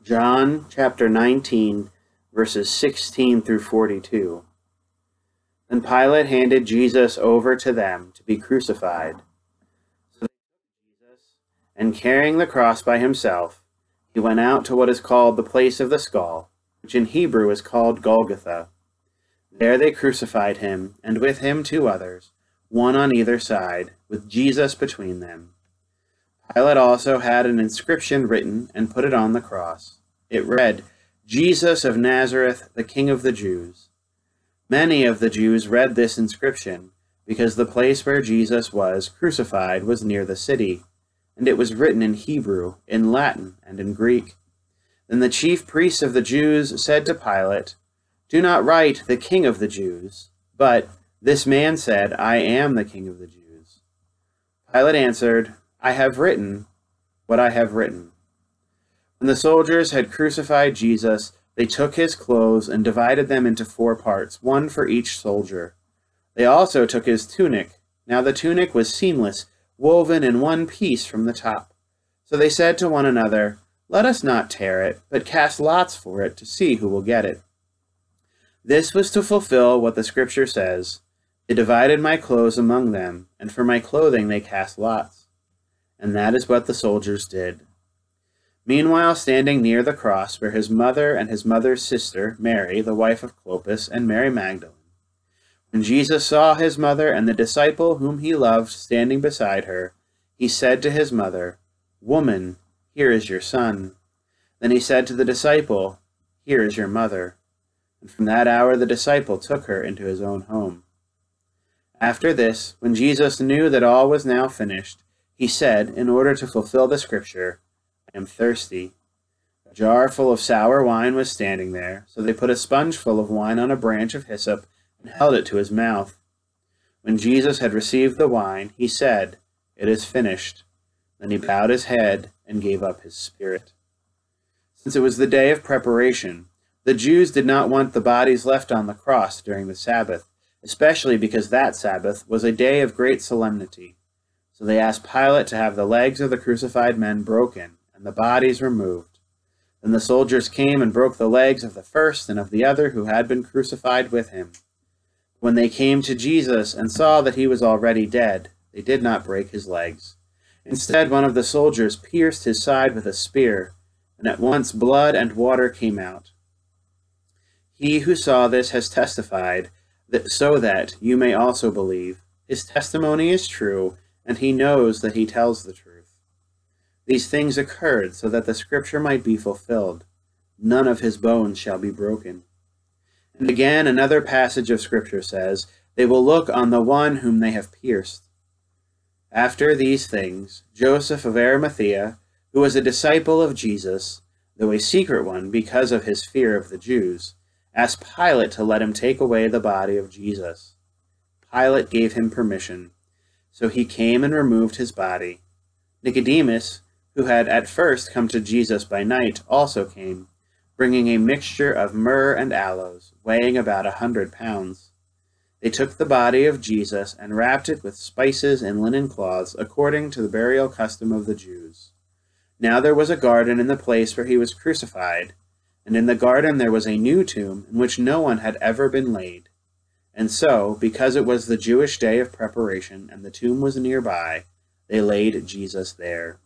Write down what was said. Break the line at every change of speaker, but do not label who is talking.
John chapter 19, verses 16 through 42. Then Pilate handed Jesus over to them to be crucified. So they took Jesus, and carrying the cross by himself, he went out to what is called the place of the skull, which in Hebrew is called Golgotha. There they crucified him, and with him two others, one on either side, with Jesus between them. Pilate also had an inscription written and put it on the cross. It read, "Jesus of Nazareth, the King of the Jews." Many of the Jews read this inscription, because the place where Jesus was crucified was near the city, and it was written in Hebrew, in Latin, and in Greek. Then the chief priests of the Jews said to Pilate, "Do not write the King of the Jews, but this man said, 'I am the King of the Jews.'" Pilate answered, "I have written what I have written." When the soldiers had crucified Jesus, they took his clothes and divided them into 4 parts, one for each soldier. They also took his tunic. Now the tunic was seamless, woven in one piece from the top. So they said to one another, "Let us not tear it, but cast lots for it to see who will get it." This was to fulfill what the scripture says, "They divided my clothes among them, and for my clothing they cast lots." And that is what the soldiers did. Meanwhile, standing near the cross were his mother and his mother's sister, Mary, the wife of Clopas, and Mary Magdalene. When Jesus saw his mother and the disciple whom he loved standing beside her, he said to his mother, "Woman, here is your son." Then he said to the disciple, "Here is your mother." And from that hour the disciple took her into his own home. After this, when Jesus knew that all was now finished, he said, in order to fulfill the scripture, "I am thirsty." A jar full of sour wine was standing there, so they put a sponge full of wine on a branch of hyssop and held it to his mouth. When Jesus had received the wine, he said, "It is finished." Then he bowed his head and gave up his spirit. Since it was the day of preparation, the Jews did not want the bodies left on the cross during the Sabbath, especially because that Sabbath was a day of great solemnity. So they asked Pilate to have the legs of the crucified men broken and the bodies removed. Then the soldiers came and broke the legs of the first and of the other who had been crucified with him. When they came to Jesus and saw that he was already dead, they did not break his legs. Instead, one of the soldiers pierced his side with a spear, and at once blood and water came out. He who saw this has testified, so that you may also believe. His testimony is true, and he knows that he tells the truth. These things occurred so that the scripture might be fulfilled. None of his bones shall be broken. And again, another passage of scripture says, "They will look on the one whom they have pierced." After these things, Joseph of Arimathea, who was a disciple of Jesus, though a secret one because of his fear of the Jews, asked Pilate to let him take away the body of Jesus. Pilate gave him permission. So he came and removed his body. Nicodemus, who had at first come to Jesus by night, also came, bringing a mixture of myrrh and aloes, weighing about 100 pounds. They took the body of Jesus and wrapped it with spices and linen cloths, according to the burial custom of the Jews. Now there was a garden in the place where he was crucified, and in the garden there was a new tomb in which no one had ever been laid. And so, because it was the Jewish day of preparation and the tomb was nearby, they laid Jesus there.